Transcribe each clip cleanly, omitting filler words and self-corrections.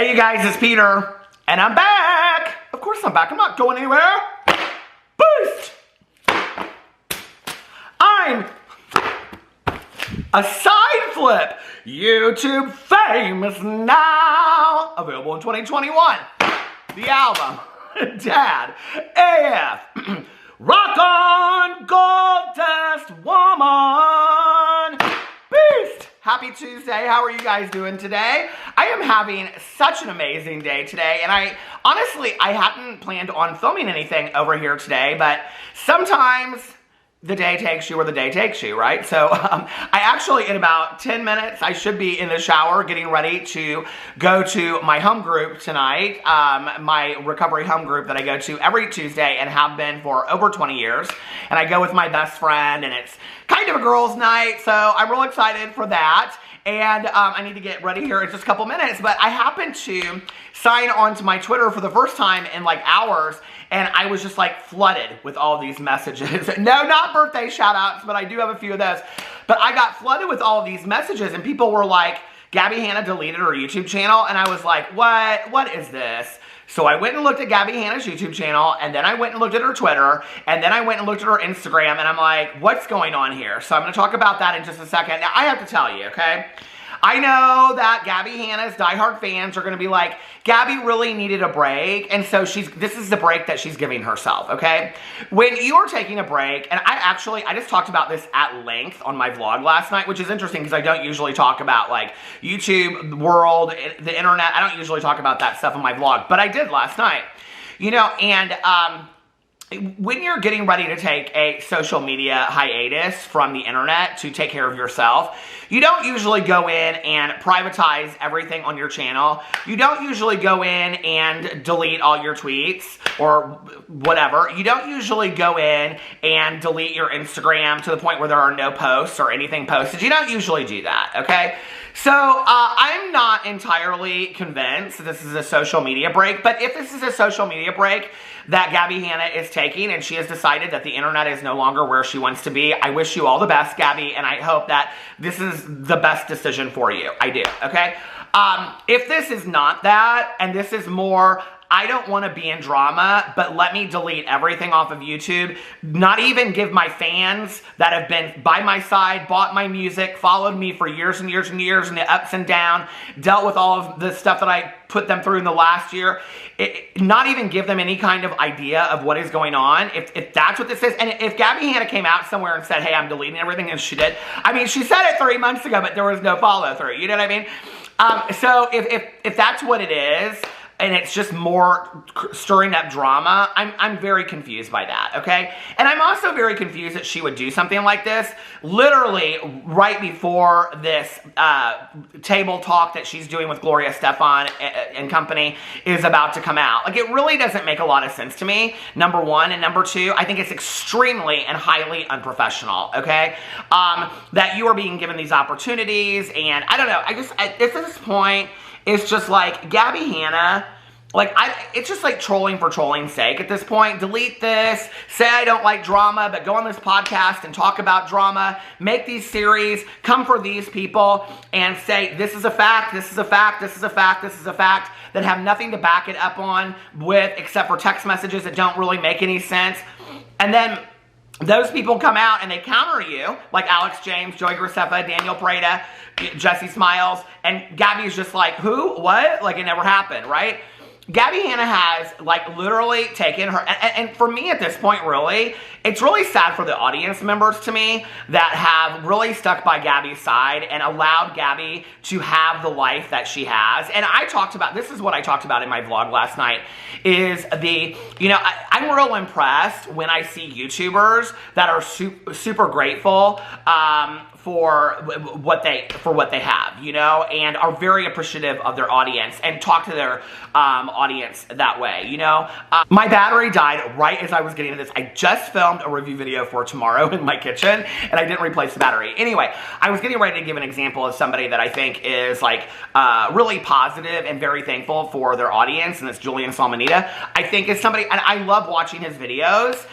Hey you guys, it's Peter, and I'm back! Of course I'm back, I'm not going anywhere. Boost! I'm a side flip YouTube famous now. Available in 2021. The album, Dad, AF, Rock On, Gold Dust Woman. Beast! Happy Tuesday. How are you guys doing today? I am having such an amazing day today, and I hadn't planned on filming anything over here today, but sometimes the day takes you where the day takes you, right? So I actually, in about 10 minutes, I should be in the shower getting ready to go to my home group tonight, my recovery home group that I go to every Tuesday and have been for over 20 years. And I go with my best friend, and it's kind of a girls' night, so I'm real excited for that. And I need to get ready here in just a couple minutes, but I happened to sign on to my Twitter for the first time in like hours, and I was just like flooded with all these messages. No, not birthday shout outs, but I do have a few of those. But I got flooded with all of these messages, and people were like, Gabbie Hanna deleted her YouTube channel, and I was like, what is this? So I went and looked at Gabbie Hanna's YouTube channel, and then I went and looked at her Twitter, and then I went and looked at her Instagram, and I'm like, what's going on here? So I'm going to talk about that in just a second. Now, I have to tell you, okay? I know that Gabbie Hanna's diehard fans are going to be like, Gabbie really needed a break, and so this is the break that she's giving herself, okay? When you're taking a break, and I just talked about this at length on my vlog last night, which is interesting because I don't usually talk about like YouTube, the world, the internet. I don't usually talk about that stuff on my vlog, but I did last night, you know, and when you're getting ready to take a social media hiatus from the internet to take care of yourself, you don't usually go in and privatize everything on your channel. You don't usually go in and delete all your tweets or whatever. You don't usually go in and delete your Instagram to the point where there are no posts or anything posted. You don't usually do that, okay? So, I'm not entirely convinced that this is a social media break, but if this is a social media break that Gabbie Hanna is taking and she has decided that the internet is no longer where she wants to be, I wish you all the best, Gabbie, and I hope that this is the best decision for you. I do, okay? If this is not that, and this is more, I don't want to be in drama, but let me delete everything off of YouTube. Not even give my fans that have been by my side, bought my music, followed me for years and years and years, and the ups and downs, dealt with all of the stuff that I put them through in the last year, not even give them any kind of idea of what is going on. If that's what this is, and if Gabbie Hanna came out somewhere and said, hey, I'm deleting everything, and she did, I mean, she said it 3 months ago, but there was no follow through, you know what I mean? So if that's what it is, and it's just more stirring up drama, I'm very confused by that, okay? And I'm also very confused that she would do something like this literally right before this table talk that she's doing with Gloria Estefan and company is about to come out. Like, it really doesn't make a lot of sense to me, number one. And number two, I think it's extremely and highly unprofessional, okay? That you are being given these opportunities, and I don't know, at this point, it's just like, Gabbie Hanna, like, it's just like trolling for trolling's sake at this point. Delete this, say I don't like drama, but go on this podcast and talk about drama, make these series, come for these people, and say, this is a fact, this is a fact, this is a fact, this is a fact, that have nothing to back it up on with, except for text messages that don't really make any sense. And then those people come out and they counter you, like Alex James, Joey Graceffa, Daniel Prada, Jesse Smiles, and Gabbie's just like, who? What? Like, it never happened, right? Gabbie Hanna has, like, literally taken her, and for me at this point, really, it's really sad for the audience members to me that have really stuck by Gabbie's side and allowed Gabbie to have the life that she has. And I talked about, this is what I talked about in my vlog last night, is you know, I'm real impressed when I see YouTubers that are super grateful, for what they have, you know, and are very appreciative of their audience and talk to their audience that way, you know. My battery died right as I was getting to this. I just filmed a review video for tomorrow in my kitchen, and I didn't replace the battery. Anyway, I was getting ready to give an example of somebody that I think is like really positive and very thankful for their audience, and it's Julian Salmonita. I think is somebody, and I love watching his videos,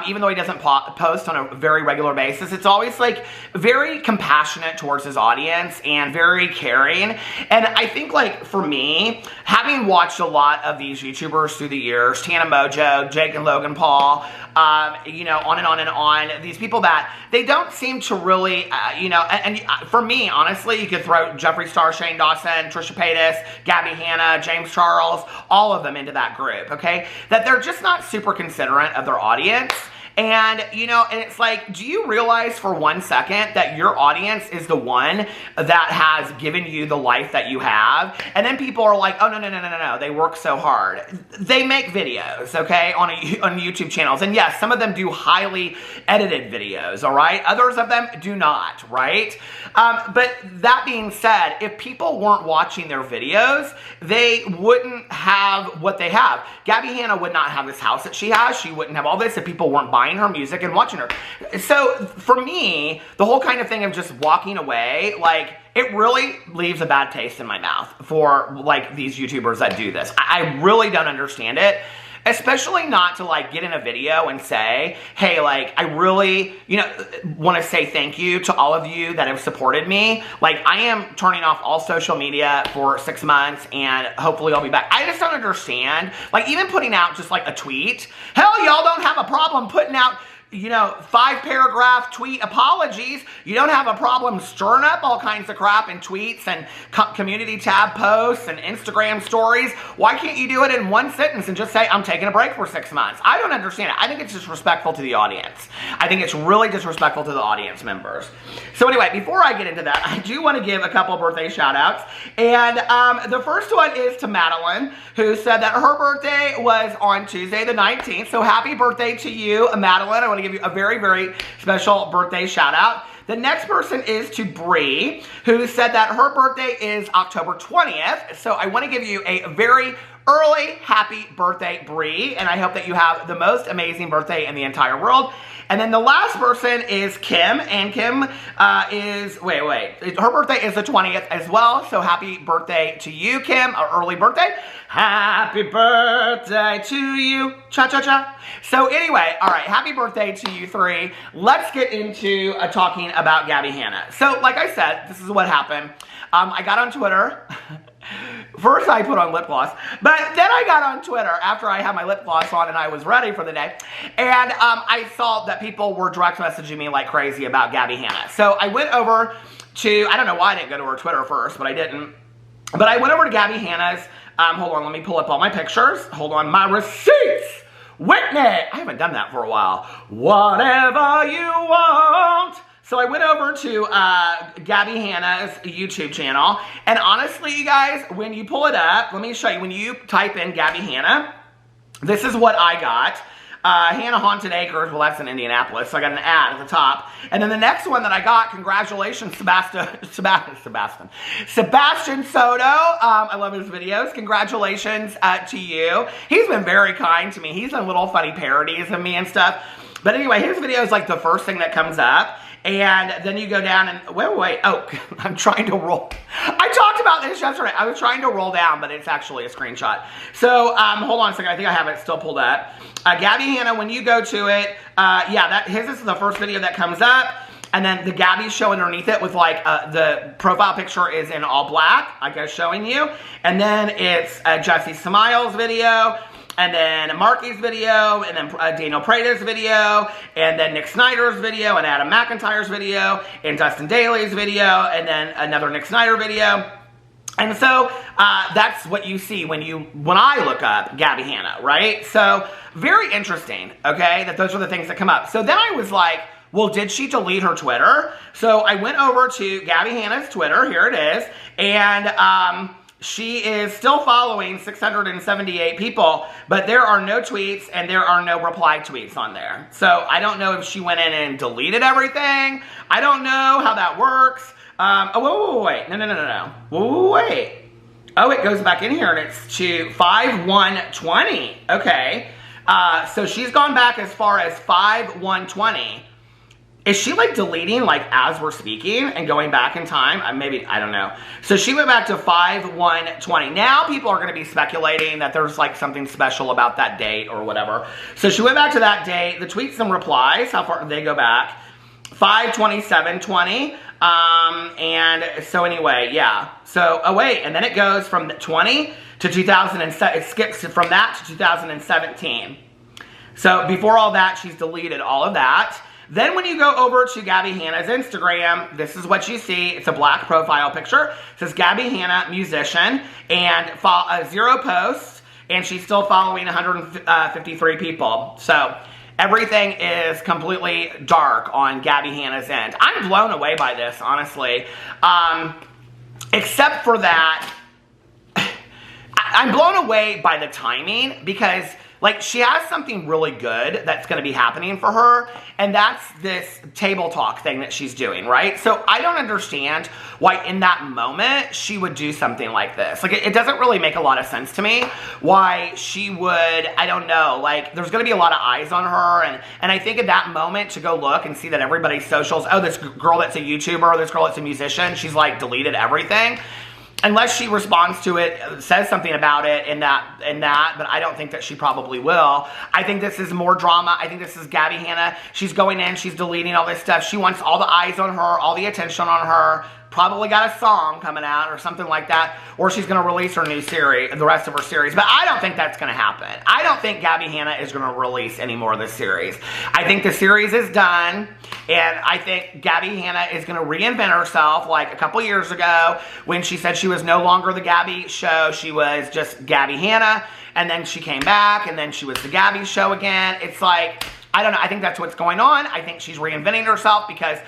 even though he doesn't post on a very regular basis. It's always like very very compassionate towards his audience and very caring. And I think, like, for me, having watched a lot of these YouTubers through the years, Tana Mojo, Jake and Logan Paul, you know, on and on and on, these people that they don't seem to really, you know, and for me, honestly, you could throw Jeffree Star, Shane Dawson, Trisha Paytas, Gabbie Hanna, James Charles, all of them into that group, okay? That they're just not super considerate of their audience. And, you know, and it's like, do you realize for 1 second that your audience is the one that has given you the life that you have? And then people are like, oh, no, they work so hard. They make videos, okay, on YouTube channels. And yes, some of them do highly edited videos, all right? Others of them do not, right? But that being said, if people weren't watching their videos, they wouldn't have what they have. Gabbie Hanna would not have this house that she has. She wouldn't have all this if people weren't buying her music and watching her. So for me, the whole kind of thing of just walking away, like, it really leaves a bad taste in my mouth for, like, these YouTubers that do this. I really don't understand it. Especially not to, like, get in a video and say, hey, like, I really, you know, want to say thank you to all of you that have supported me. Like, I am turning off all social media for 6 months, and hopefully I'll be back. I just don't understand. Like, even putting out just, like, a tweet. Hell, y'all don't have a problem putting out, you know, 5-paragraph tweet apologies. You don't have a problem stirring up all kinds of crap in tweets and community tab posts and Instagram stories. Why can't you do it in 1 sentence and just say, I'm taking a break for 6 months? I don't understand it. I think it's disrespectful to the audience. I think it's really disrespectful to the audience members. So anyway, before I get into that, I do want to give a couple birthday shout outs. And the first one is to Madeline, who said that her birthday was on Tuesday the 19th. So happy birthday to you, Madeline. I want to give you a very, very special birthday shout out. The next person is to Bree, who said that her birthday is October 20th. So I want to give you a very early happy birthday, Bree, and I hope that you have the most amazing birthday in the entire world. And then the last person is Kim, and Kim is, her birthday is the 20th as well, so happy birthday to you, Kim, or early birthday. Happy birthday to you, cha-cha-cha. So anyway, all right, happy birthday to you three. Let's get into talking about Gabbie Hanna. So like I said, this is what happened. I got on Twitter. First I put on lip gloss, but then I got on Twitter after I had my lip gloss on and I was ready for the day, and I saw that people were direct messaging me like crazy about Gabbie Hanna. So I went over to, I don't know why I didn't go to her Twitter first, but I didn't. But I went over to Gabbie Hanna's, hold on, let me pull up all my pictures. Hold on, my receipts. Whitney, I haven't done that for a while. Whatever you want. So I went over to Gabbie Hanna's YouTube channel, and honestly, you guys, when you pull it up, let me show you, when you type in Gabbie Hanna, this is what I got. Hanna Haunted Acres, well, that's in Indianapolis, so I got an ad at the top. And then the next one that I got, congratulations, Sebastian Soto. I love his videos. Congratulations to you. He's been very kind to me. He's done little funny parodies of me and stuff. But anyway, his video is like the first thing that comes up. And then you go down and, wait, oh, I'm trying to roll. I talked about this yesterday. I was trying to roll down, but it's actually a screenshot. So, hold on a second. I think I have it still pulled up. Gabbie Hanna, when you go to it, his is the first video that comes up. And then the Gabbie's show underneath it with, like, the profile picture is in all black, like I was showing you. And then it's Jesse Smiles video. And then Marky's video, and then Daniel Prater's video, and then Nick Snyder's video, and Adam McIntyre's video, and Dustin Daly's video, and then another Nick Snyder video. And so that's what you see when I look up Gabbie Hanna, right? So very interesting, okay, that those are the things that come up. So then I was like, well, did she delete her Twitter? So I went over to Gabbie Hanna's Twitter, here it is, and she is still following 678 people, but there are no tweets and there are no reply tweets on there. So I don't know if she went in and deleted everything. I don't know how that works. Wait. No. Wait. Oh, it goes back in here and it's to 5/1/20. Okay. So she's gone back as far as 5/1/20. Is she like deleting like as we're speaking and going back in time? Maybe, I don't know. So she went back to 5/1/20. Now people are going to be speculating that there's like something special about that date or whatever. So she went back to that date. The tweets and replies, how far did they go back? 5/27/20. And so anyway, yeah. So, oh wait, and then it goes from the 20 to 2007. It skips from that to 2017. So before all that, she's deleted all of that. Then when you go over to Gabbie Hanna's Instagram, this is what you see. It's a black profile picture. It says Gabbie Hanna, musician, and 0 posts, and she's still following 153 people. So everything is completely dark on Gabbie Hanna's end. I'm blown away by this, honestly. Except for that, I'm blown away by the timing because, like, she has something really good that's going to be happening for her, and that's this table talk thing that she's doing, right? So I don't understand why in that moment she would do something like this. Like, it doesn't really make a lot of sense to me why she would, I don't know, like, there's going to be a lot of eyes on her, and I think at that moment to go look and see that everybody's socials, oh, this girl that's a YouTuber, this girl that's a musician, she's, like, deleted everything. Unless she responds to it, says something about it in that, but I don't think that she probably will. I think this is more drama. I think this is Gabbie Hanna. She's going in, she's deleting all this stuff. She wants all the eyes on her, all the attention on her. Probably got a song coming out or something like that. Or she's going to release her new series, the rest of her series. But I don't think that's going to happen. I don't think Gabbie Hanna is going to release any more of this series. I think the series is done. And I think Gabbie Hanna is going to reinvent herself like a couple years ago when she said she was no longer the Gabbie Show. She was just Gabbie Hanna. And then she came back and then she was the Gabbie Show again. It's like, I don't know. I think that's what's going on. I think she's reinventing herself because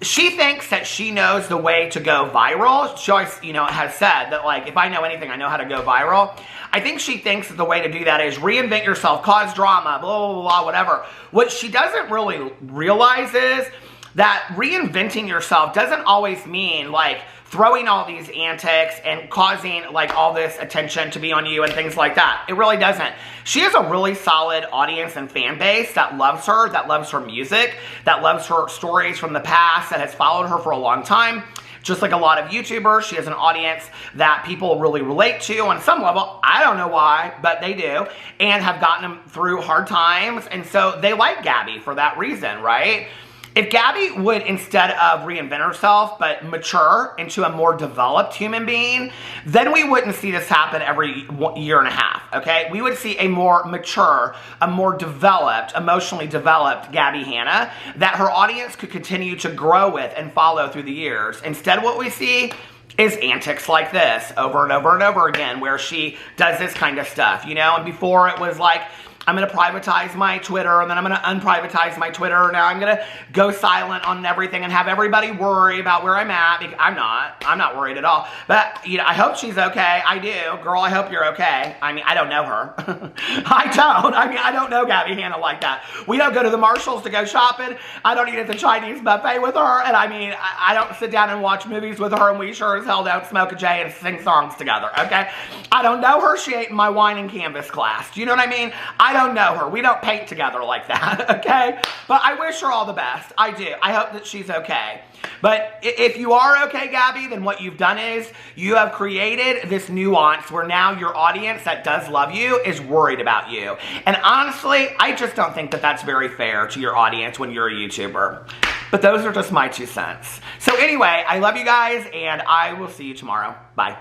she thinks that she knows the way to go viral. She always, has said that, like, if I know anything, I know how to go viral. I think she thinks that the way to do that is reinvent yourself, cause drama, blah, blah, blah, whatever. What she doesn't really realize is that reinventing yourself doesn't always mean, like, throwing all these antics and causing, like, all this attention to be on you and things like that. It really doesn't. She has a really solid audience and fan base that loves her music, that loves her stories from the past, that has followed her for a long time. Just like a lot of YouTubers, she has an audience that people really relate to on some level. I don't know why, but they do, and have gotten them through hard times, and so they like Gabbie for that reason, right? If Gabbie would, instead of reinvent herself, but mature into a more developed human being, then we wouldn't see this happen every year and a half, okay? We would see a more mature, a more developed, emotionally developed Gabbie Hanna that her audience could continue to grow with and follow through the years. Instead, what we see is antics like this over and over and over again, where she does this kind of stuff, And before it was like, I'm going to privatize my Twitter, and then I'm going to unprivatize my Twitter. Now I'm going to go silent on everything and have everybody worry about where I'm at. I'm not worried at all. But, I hope she's okay. I do. Girl, I hope you're okay. I mean, I don't know her. I don't know Gabbie Hanna like that. We don't go to the Marshalls to go shopping. I don't eat at the Chinese buffet with her. And I don't sit down and watch movies with her, and we sure as hell don't smoke a J and sing songs together, okay? I don't know her. She ain't in my wine and canvas class. Do you know what I mean? I don't know her. We don't paint together like that, okay? But I wish her all the best. I do. I hope that she's okay. But if you are okay, Gabbie, then what you've done is you have created this nuance where now your audience that does love you is worried about you. And honestly, I just don't think that that's very fair to your audience when you're a YouTuber. But those are just my 2 cents. So anyway, I love you guys, and I will see you tomorrow. Bye.